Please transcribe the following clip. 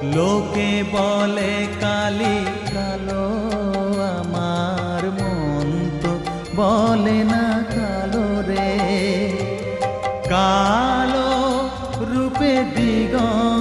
লোকে বলে কালি কালো, আমার মন তো বলে না কালো রে। কালো রূপে দিগন্ত